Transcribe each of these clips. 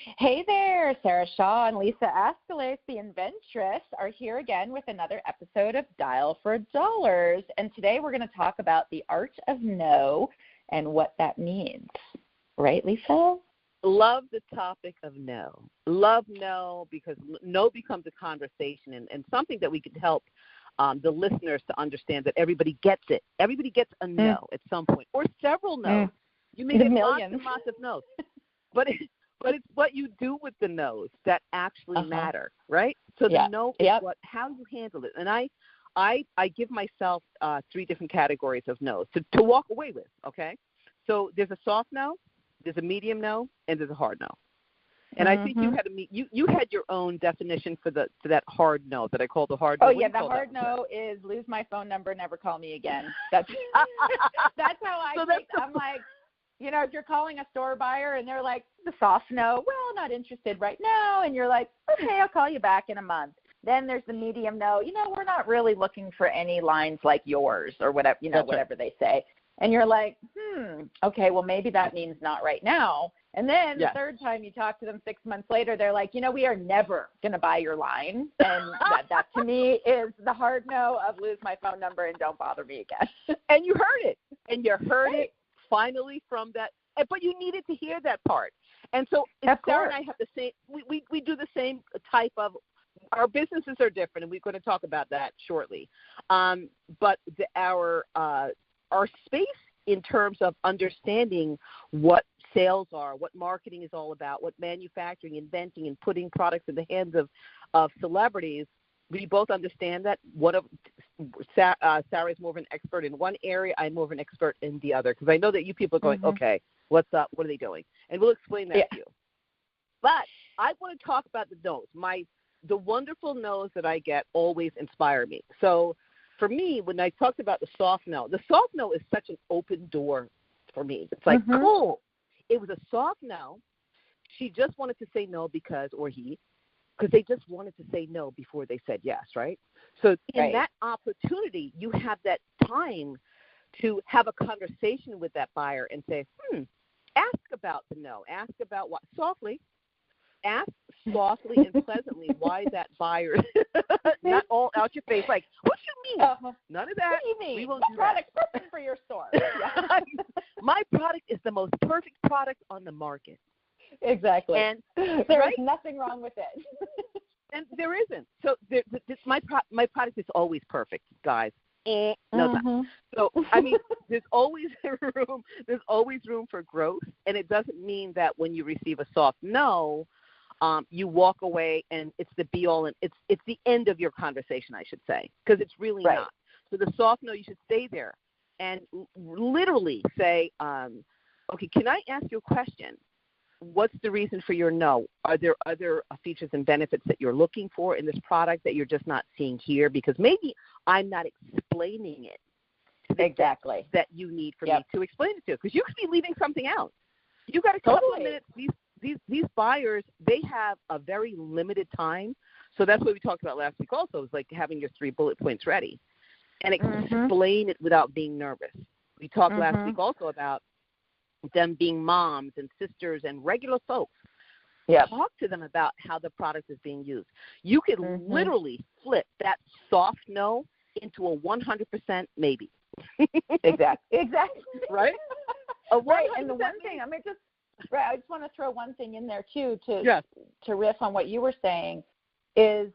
Hey there, Sarah Shaw and Lisa Ascolese, the Inventress, are here again with another episode of Dial for Dollars. And today we're going to talk about the art of no and what that means. Right, Lisa? Love the topic of no. Love no because no becomes a conversation and something that we can help the listeners to understand that everybody gets it. Everybody gets a no at some point or several no's. You may get lots and lots of no's. But it's what you do with the no's that actually matter, right? So the no is how you handle it. And I give myself 3 different categories of no's to walk away with, okay? So there's a soft no, there's a medium no, and there's a hard no. And I think you had your own definition for that hard no that I call the hard no. Oh, yeah, the hard no is lose my phone number, never call me again. That's how I'm like, you know, if you're calling a store buyer and they're like, the soft no, well, not interested right now. And you're like, okay, I'll call you back in a month. Then there's the medium no, you know, we're not really looking for any lines like yours or whatever, you know, whatever they say. And you're like, okay, well, maybe that means not right now. And then the third time you talk to them 6 months later, they're like, you know, we are never going to buy your line. And that to me is the hard no of lose my phone number and don't bother me again. And you heard it. And you heard it finally from that. But you needed to hear that part. And so Sarah and I have the same, we do the same type of, our businesses are different, and we're going to talk about that shortly. But our space in terms of understanding what sales are, what marketing is all about, what manufacturing, inventing, and putting products in the hands of celebrities, we both understand that. Sarah's more of an expert in one area, I'm more of an expert in the other, because I know that you people are going, okay, what's up, what are they doing? And we'll explain that to you. But I want to talk about the no's. The wonderful no's that I get always inspire me. So for me, when I talked about the soft no is such an open door for me. It's like, cool. It was a soft no. She just wanted to say no because they just wanted to say no before they said yes, right? So in that opportunity, you have that time to have a conversation with that buyer and say, ask about the no. Ask about what, softly. Ask softly and pleasantly why that buyer, not all out your face, like, what you mean? None of that. What do you mean? We won't do that. Product perfect for your store. My product is the most perfect product on the market. Exactly. And there's nothing wrong with it. And there isn't. So my product is always perfect, guys. No. So I mean, there's always room for growth, and it doesn't mean that when you receive a soft no, you walk away and it's the be all and it's the end of your conversation, I should say, because it's really not. So the soft no, you should stay there and literally say, okay, can I ask you a question? What's the reason for your no? Are there other features and benefits that you're looking for in this product that you're just not seeing here? Because maybe I'm not explaining it to the depth that you need for me to explain it to. Because you could be leaving something out. You got a couple of minutes. These buyers, they have a very limited time. So that's what we talked about last week also, is like having your 3 bullet points ready and explain it without being nervous. We talked last week also about them being moms and sisters and regular folks. Talk to them about how the product is being used. You could literally flip that soft no into a 100% maybe. Exactly. Right? And the one thing, I just want to throw one thing in there too to riff on what you were saying is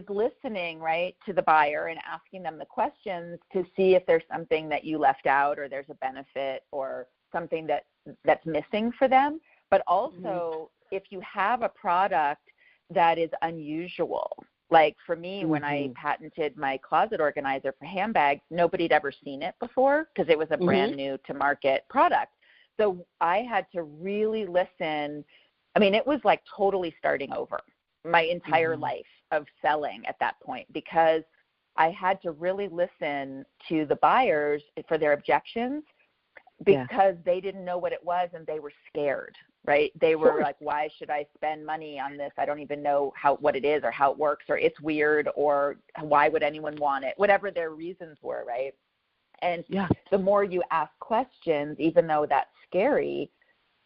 listening, right, to the buyer and asking them the questions to see if there's something that you left out or there's a benefit or something that's missing for them. But also if you have a product that is unusual, like for me, when I patented my closet organizer for handbags, nobody had ever seen it before because it was a brand new to market product. So I had to really listen. I mean, it was like totally starting over my entire life of selling at that point, because I had to really listen to the buyers for their objections, because they didn't know what it was and they were scared, right? They were like, why should I spend money on this? I don't even know what it is or how it works, or it's weird, or why would anyone want it? Whatever their reasons were, right? And the more you ask questions, even though that's scary,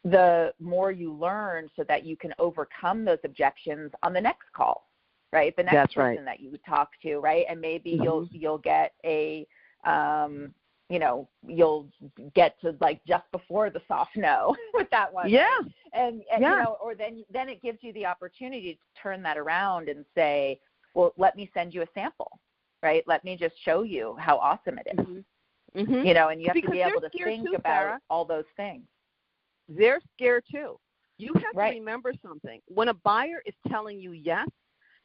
the more you learn so that you can overcome those objections on the next call, right? The next person that you talk to, right? And maybe you'll get a, you'll get to like just before the soft no with that one. Yeah. Right? And or then it gives you the opportunity to turn that around and say, well, let me send you a sample, right? Let me just show you how awesome it is. And you have to be able to think about Sarah, all those things. They're scared too. You have to remember something. When a buyer is telling you yes,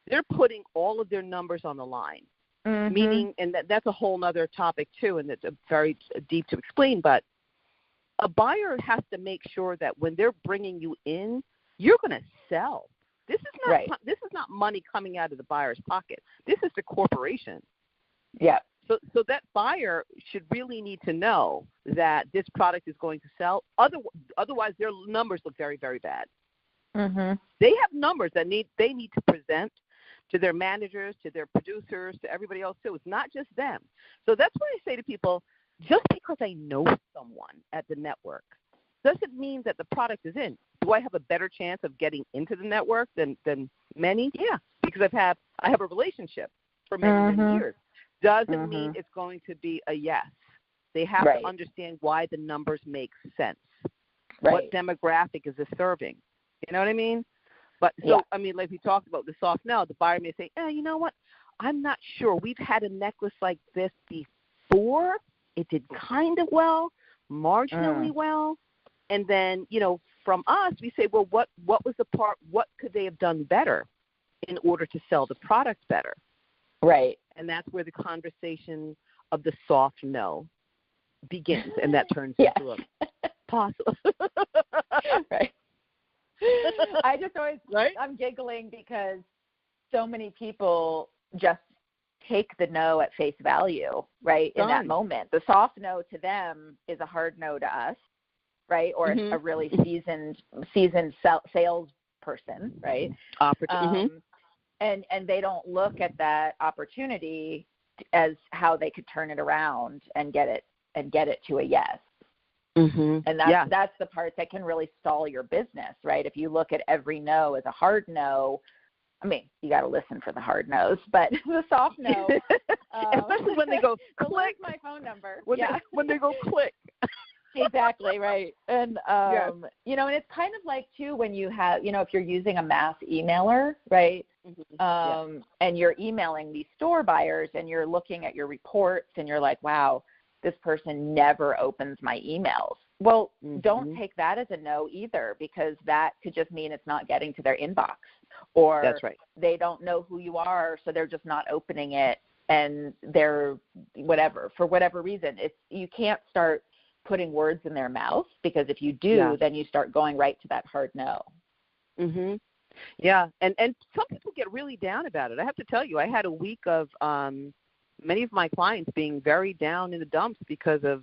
they're putting all of their numbers on the line. Meaning, and that's a whole other topic too, and it's very deep to explain, but a buyer has to make sure that when they're bringing you in, you're going to sell. This is not money coming out of the buyer's pocket. This is the corporation. Yeah. So that buyer should really need to know that this product is going to sell. Otherwise, their numbers look very, very bad. They have numbers that they need to present to their managers, to their producers, to everybody else too. It's not just them. So that's why I say to people, just because I know someone at the network doesn't mean that the product is in. Do I have a better chance of getting into the network than many? Yeah, because I have a relationship for many years. Doesn't mean it's going to be a yes. They have to understand why the numbers make sense. What demographic is this serving? You know what I mean? But I mean, like we talked about the soft no, the buyer may say, you know what? I'm not sure. We've had a necklace like this before. It did kind of well, marginally well. And then, from us, we say, well, what was the part? What could they have done better in order to sell the product better? Right. And that's where the conversation of the soft no begins, and that turns into a possible. Right. I just always, I'm giggling because so many people just take the no at face value, right, in that moment. The soft no to them is a hard no to us, right, or a really seasoned sales person, right? And they don't look at that opportunity as how they could turn it around and get it to a yes. And that's the part that can really stall your business, right? If you look at every no as a hard no, I mean, you got to listen for the hard no's, but the soft no, especially when they go click. My phone number. When they go click. Exactly, right. And and it's kind of like too when you have, if you're using a mass emailer, right? And you're emailing these store buyers and you're looking at your reports and you're like, wow, this person never opens my emails. Well, don't take that as a no either, because that could just mean it's not getting to their inbox, or they don't know who you are, so they're just not opening it, and they're for whatever reason. You can't start putting words in their mouth, because if you do, then you start going right to that hard no. Yeah, and some people get really down about it. I have to tell you, I had a week of many of my clients being very down in the dumps because of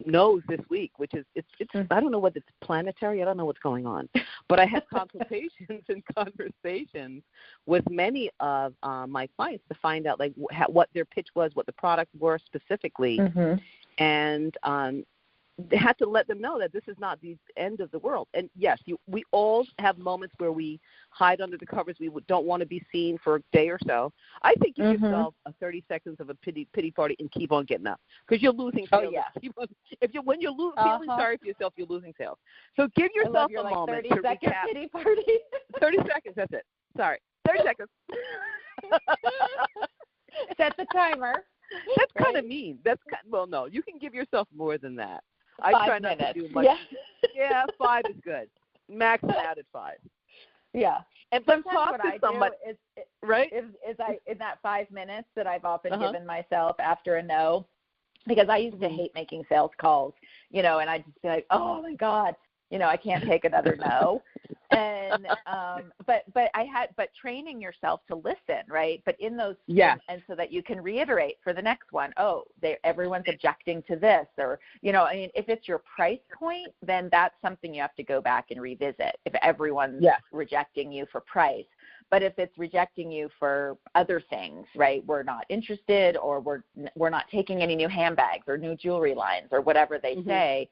no's this week, which is it's I don't know whether it's planetary. I don't know what's going on, but I had consultations and conversations with many of my clients to find out what their pitch was, what the product were specifically, and they had to let them know that this is not the end of the world. And yes, we all have moments where we hide under the covers. We don't want to be seen for a day or so. I think give yourself 30 seconds of a pity party and keep on getting up, because you're losing sales. When you're feeling sorry for yourself, you're losing sales. So give yourself a moment 30 to recap. Pity party. 30 seconds. That's it. Sorry, 30 seconds. Set the timer. That's kind of mean. No. You can give yourself more than that. 5 I try not minutes. to do much. Yeah, 5 is good. Max out at 5. Yeah. And sometimes talk what to I somebody, do right? Is I in that 5 minutes that I've often given myself after a no, because I used to hate making sales calls, and I'd just be like, oh my God, I can't take another no. And but training yourself to listen, right? But in those, and so that you can reiterate for the next one, everyone's objecting to this, or if it's your price point, then that's something you have to go back and revisit. If everyone's rejecting you for price, but if it's rejecting you for other things, right? We're not interested, or we're not taking any new handbags or new jewelry lines or whatever they say.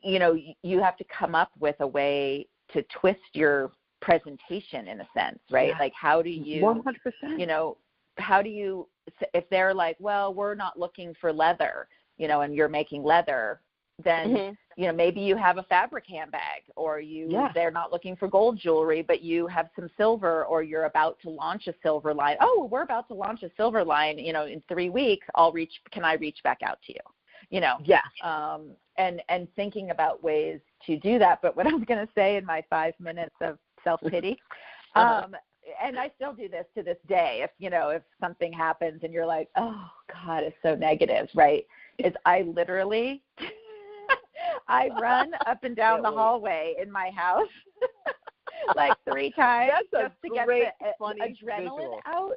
you have to come up with a way to twist your presentation in a sense, right? Yeah. Like how do you, 100%. How do you, if they're like, well, we're not looking for leather, and you're making leather, then, maybe you have a fabric handbag, or they're not looking for gold jewelry, but you have some silver, or you're about to launch a silver line. Oh, we're about to launch a silver line, in 3 weeks, can I reach back out to you? Yeah. And thinking about ways to do that. But what I was going to say in my 5 minutes of self-pity, and I still do this to this day, if something happens and you're like, oh, God, it's so negative, right, is I literally I run up and down the hallway in my house like 3 times just to get the adrenaline visual out,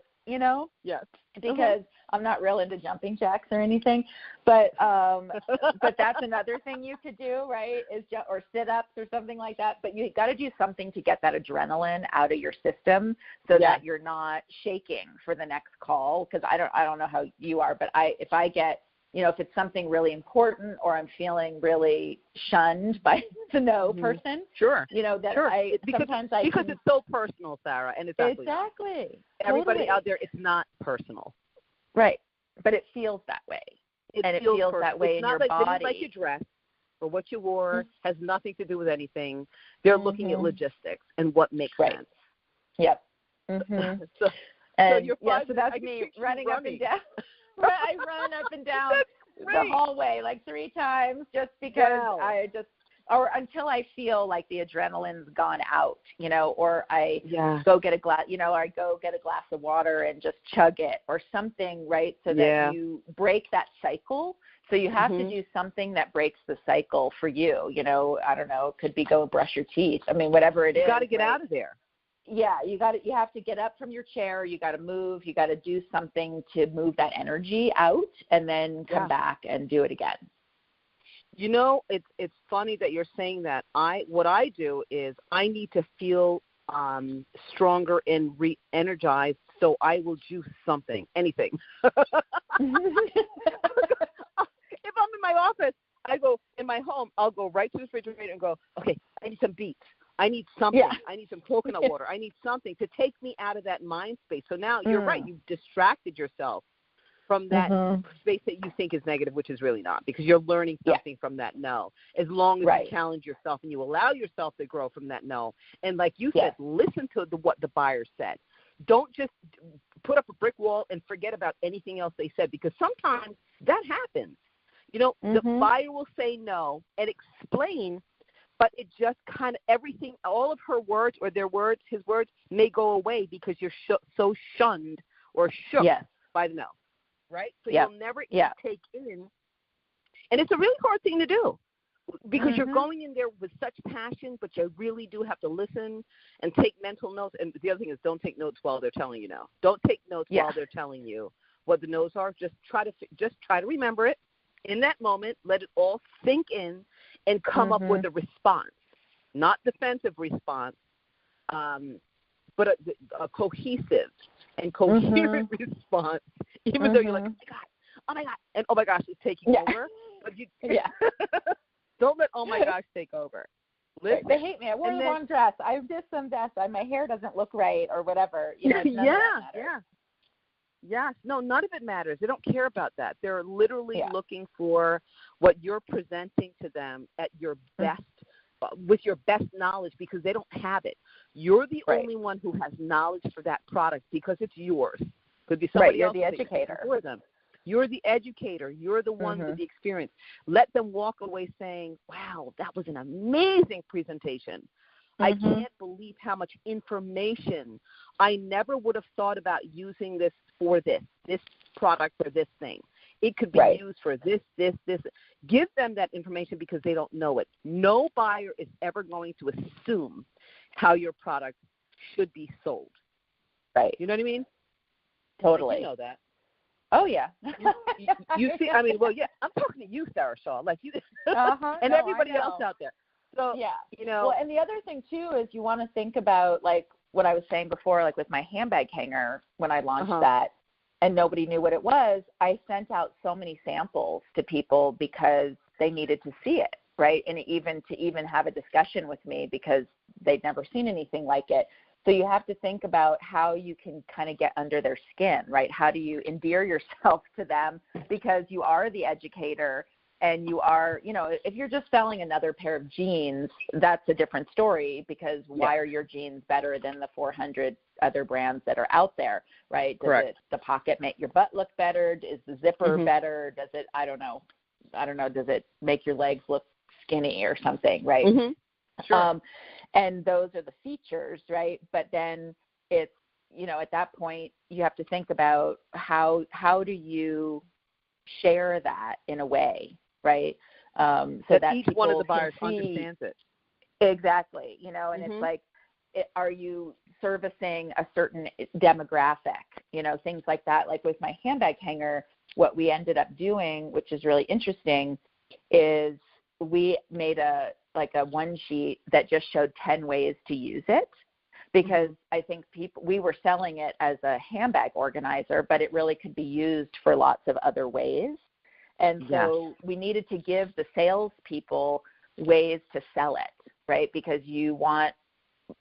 Yes. Because I'm not real into jumping jacks or anything, but that's another thing you could do, right? Or sit-ups or something like that. But you got to do something to get that adrenaline out of your system so that you're not shaking for the next call. Because I don't know how you are, but if I get, if it's something really important, or I'm feeling really shunned by the no person, because it's so personal, Sarah, and exactly. Everybody totally. out there, it's not personal. Right. But it feels that way. It feels that way in your body. It's like your dress or what you wore has nothing to do with anything. They're looking at logistics and what makes sense. Yep. So that's me running up and down. I run up and down the hallway like 3 times just because or until I feel like the adrenaline's gone out, or I go get a glass, or I go get a glass of water and just chug it or something, right? So that you break that cycle. So you have to do something that breaks the cycle for you. I don't know, it could be go brush your teeth. I mean, whatever it is. You got to get out of there. Yeah, you have to get up from your chair. You got to move. You got to do something to move that energy out, and then come back and do it again. It's funny that you're saying that. What I do is I need to feel stronger and re-energized, so I will do something, anything. If I'm in my office, in my home, I'll go right to the refrigerator and go, okay, I need some beets. I need something. Yeah. I need some coconut water. I need something to take me out of that mind space. So now you're right. You've distracted yourself from that space that you think is negative, which is really not, because you're learning something from that no. As long as you challenge yourself and you allow yourself to grow from that no. And like you said, listen to what the buyer said. Don't just put up a brick wall and forget about anything else they said, because sometimes that happens. The buyer will say no and explain, but it just kind of everything, all of her words or his words may go away because you're so shunned or shook by the no, right? So you'll never take in. And it's a really hard thing to do because you're going in there with such passion, but you really do have to listen and take mental notes. And the other thing is, don't take notes while they're telling you no. Don't take notes while they're telling you what the no's are. Just try to remember it in that moment. Let it all sink in. And come up with a response, not defensive response, but a cohesive and coherent response, even though you're like, oh my God, and oh my gosh, it's taking over. But don't let oh my gosh take over. Listen. They hate me. I wore the wrong dress. I did some dress. My hair doesn't look right or whatever. Yes. No, none of it matters. They don't care about that. They're literally looking for what you're presenting to them at your best, with your best knowledge, because they don't have it. You're the only one who has knowledge for that product because it's yours. Could be somebody else. You're the educator. For them. You're the educator. You're the one with the experience. Let them walk away saying, wow, that was an amazing presentation. I can't believe how much information. I never would have thought about using this for this product or this thing. It could be used for this. Give them that information because they don't know it. No buyer is ever going to assume how your product should be sold. Right. You know what I mean? Totally. You know that. Oh, yeah. you see, I mean, well, yeah, I'm talking to you, Sarah Shaw, like you and everybody else out there. So, Well, and the other thing, too, is you want to think about, like, what I was saying before, like with my handbag hanger, when I launched that and nobody knew what it was, I sent out so many samples to people because they needed to see it, right? And even have a discussion with me because they've never seen anything like it. So you have to think about how you can kind of get under their skin, right? How do you endear yourself to them because you are the educator and you are, if you're just selling another pair of jeans, that's a different story because why are your jeans better than the 400 other brands that are out there, right? Does the pocket make your butt look better? Is the zipper better? Does it, I don't know, does it make your legs look skinny or something, right? Sure. And those are the features, right? But then it's, at that point, you have to think about how do you share that in a way, right? So that each one of the buyers understands it. Exactly. And it's like, are you servicing a certain demographic, things like that. Like with my handbag hanger, what we ended up doing, which is really interesting, is we made a one sheet that just showed 10 ways to use it because I think we were selling it as a handbag organizer, but it really could be used for lots of other ways. And so we needed to give the salespeople ways to sell it, right? Because you want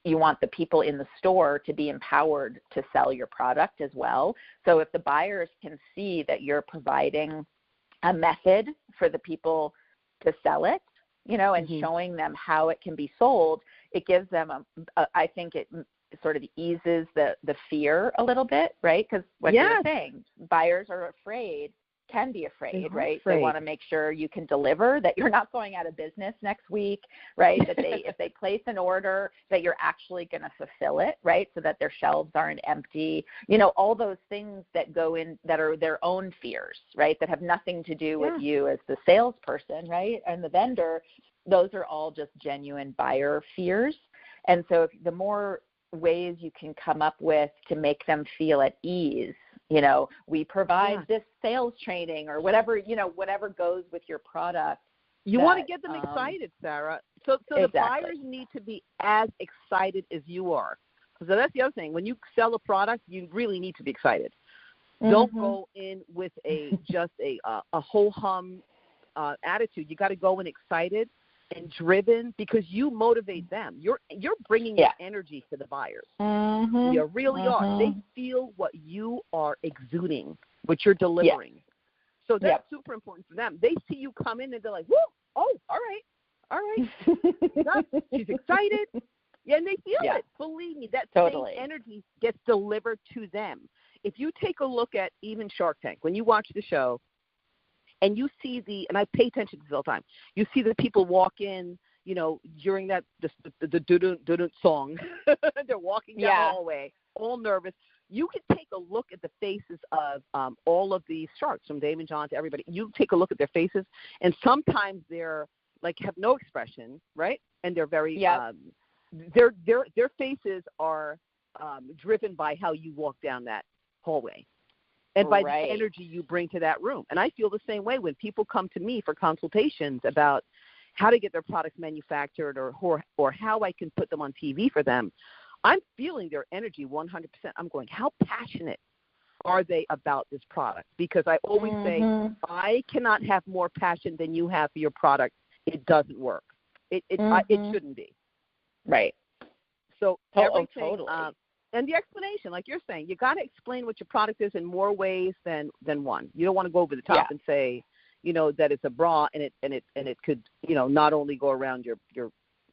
the people in the store to be empowered to sell your product as well. So if the buyers can see that you're providing a method for the people to sell it, and showing them how it can be sold, it gives them, I think it sort of eases the fear a little bit, right? Because what you're saying, buyers are can be afraid, right? They want to make sure you can deliver, that you're not going out of business next week, right? That if they place an order, that you're actually going to fulfill it, right? So that their shelves aren't empty, all those things that go in that are their own fears, right? That have nothing to do with you as the salesperson, right? And the vendor, those are all just genuine buyer fears. And so the more ways you can come up with to make them feel at ease, we provide this sales training or whatever, whatever goes with your product. You want to get them excited, Sarah. So exactly. The buyers need to be as excited as you are. So that's the other thing. When you sell a product, you really need to be excited. Don't go in with just a ho-hum attitude. You got to go in excited and driven because you motivate them. You're bringing your energy to the buyers. You really are. They feel what you are exuding, what you're delivering. So that's super important for them. They see you come in and they're like, whoa, oh, all right. She's excited. Yeah, and they feel it. Believe me, that same energy gets delivered to them. If you take a look at even Shark Tank, when you watch the show, and you see and I pay attention to this all the time, you see the people walk in, during the doo-doo song. They're walking down the hallway, all nervous. You can take a look at the faces of all of these sharks, from Dave and John to everybody. You take a look at their faces, and sometimes they're like have no expression, right? And they're very their faces are driven by how you walk down that hallway. And by the energy you bring to that room. And I feel the same way when people come to me for consultations about how to get their products manufactured or how I can put them on TV for them. I'm feeling their energy 100%. I'm going, how passionate are they about this product? Because I always say, I cannot have more passion than you have for your product. It doesn't work. It shouldn't be. Right. So everything. Totally. And the explanation, like you're saying, you got to explain what your product is in more ways than one. You don't want to go over the top and say, that it's a bra and it could, not only go around your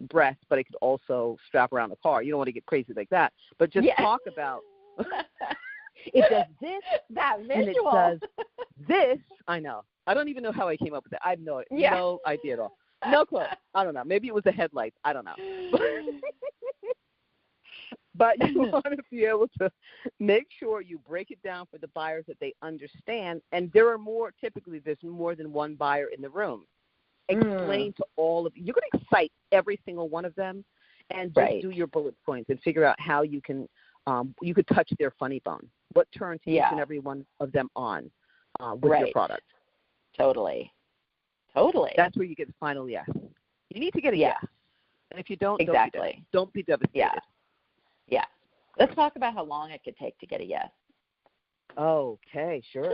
breast, but it could also strap around the car. You don't want to get crazy like that. But just talk about it does this, that visual. And it does this. I know. I don't even know how I came up with that. I have no idea at all. No clue. I don't know. Maybe it was the headlights. I don't know. But you want to be able to make sure you break it down for the buyers that they understand. And there's more than one buyer in the room. Explain to all of you're going to excite every single one of them and just do your bullet points and figure out how you can you could touch their funny bone. What turns each and every one of them on with your product. Totally. That's where you get the final yes. You need to get a yes. And if you don't, don't be devastated. Yeah. Let's talk about how long it could take to get a yes. Okay, sure.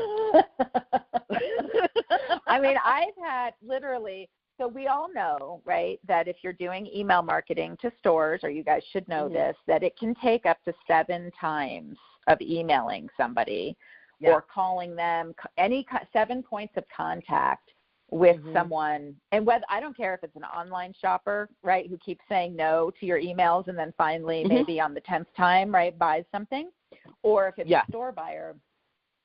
I mean, I've had literally So we all know, right, that if you're doing email marketing to stores, or you guys should know this, that it can take up to 7 times of emailing somebody or calling them, 7 points of contact with someone. And whether, I don't care if it's an online shopper, right, who keeps saying no to your emails and then finally maybe on the 10th time, right, buys something, or if it's a store buyer,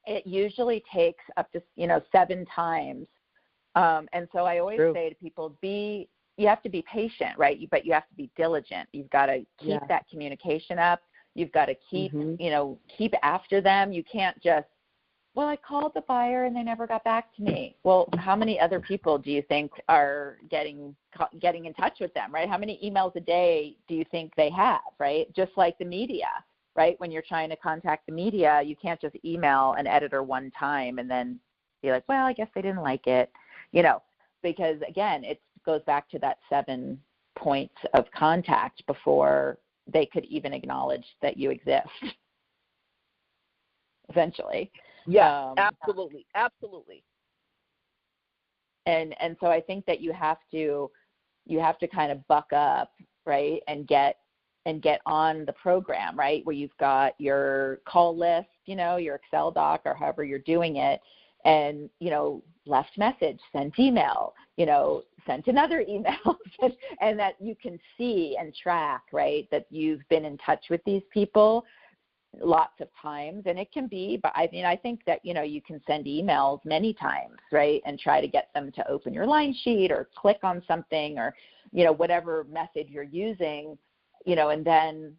it usually takes up to, 7 times. And so I always say to people, you have to be patient, right? But you have to be diligent. You've got to keep that communication up. You've got to keep, keep after them. You can't just, well, I called the buyer and they never got back to me. Well, how many other people do you think are getting in touch with them, right? How many emails a day do you think they have, right? Just like the media, right? When you're trying to contact the media, you can't just email an editor one time and then be like, well, I guess they didn't like it, because, again, it goes back to that 7 points of contact before they could even acknowledge that you exist eventually. Yeah, absolutely. And so I think that you have to kind of buck up, right, and get on the program, right, where you've got your call list, your Excel doc or however you're doing it, and, left message, sent email, sent another email, and that you can see and track, right, that you've been in touch with these people lots of times. And it can be, but I think that, you can send emails many times, right, and try to get them to open your line sheet or click on something or, whatever method you're using, and then,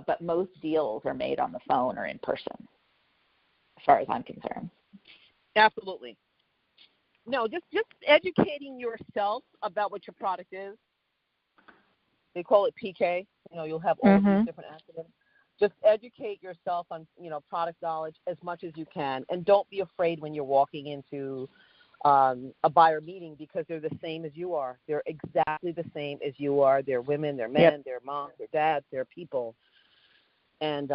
but most deals are made on the phone or in person, as far as I'm concerned. Absolutely. No, just educating yourself about what your product is. They call it PK. You'll have all of these different acronyms. Just educate yourself on, product knowledge as much as you can. And don't be afraid when you're walking into a buyer meeting, because they're the same as you are. They're exactly the same as you are. They're women, they're men, they're moms, they're dads, they're people. And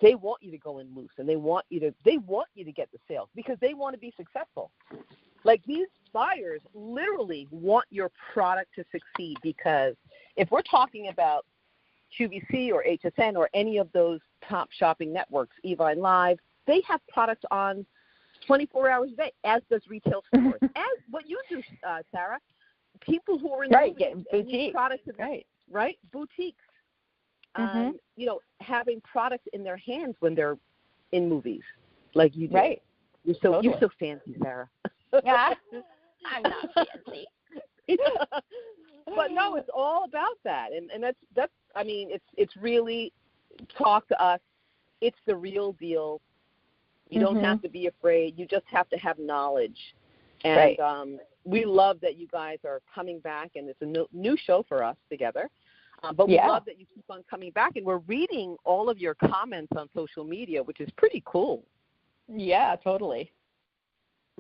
they want you to go in loose, and they want you to get the sales because they want to be successful. Like, these buyers literally want your product to succeed, because if we're talking about QVC or HSN or any of those top shopping networks, Evine Live, they have products on 24 hours a day, as does retail stores. As what you do, Sarah, people who are in boutiques, products, right? Boutiques. Having products in their hands when they're in movies, like you do. Right. You're so fancy, Sarah. Yeah, I'm not fancy. But no, it's all about that, and that's. I mean, it's really, talk to us. It's the real deal. You don't have to be afraid. You just have to have knowledge. And we love that you guys are coming back, and it's a new show for us together. But we love that you keep on coming back, and we're reading all of your comments on social media, which is pretty cool. Yeah, totally.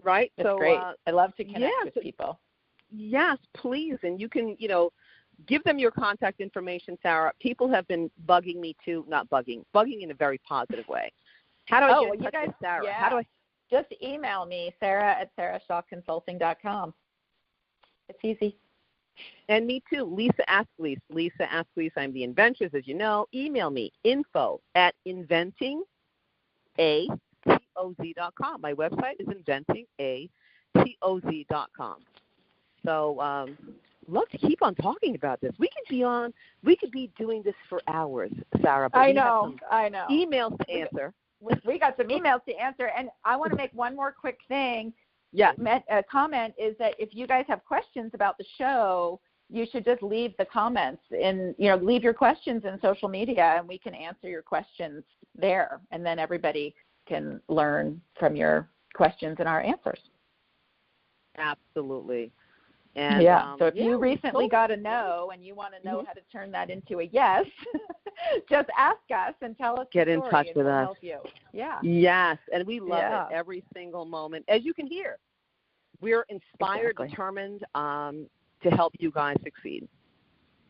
Right? It's great. I love to connect with people. Yes, please. And you can, give them your contact information, Sarah. People have been bugging me too, not bugging in a very positive way. How do I get in touch with Sarah? Yeah. How do I? Just email me, sarah@sarahshawconsulting.com. It's easy. And me too, Lisa Ascolese. Lisa Ascolese, I'm the Inventress, as you know. Email me, info@inventingatoz.com. My website is inventingatoz.com. So love to keep on talking about this. We could be doing this for hours, Sarah. But I know. Emails to answer. We got some emails to answer, and I want to make one more quick thing. Yes. A comment is that if you guys have questions about the show, you should just leave the comments leave your questions in social media, and we can answer your questions there, and then everybody can learn from your questions and our answers. Absolutely. And, so if you recently got a no and you want to know how to turn that into a yes, just ask us and tell us. Get in touch with us. Help you. Yeah. Yes, and we love it every single moment. As you can hear, we're inspired, determined to help you guys succeed.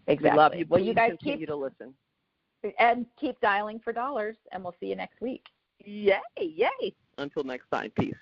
Exactly. We love you. Well, you guys continue to listen. And keep dialing for dollars, and we'll see you next week. Yay, yay. Until next time, peace.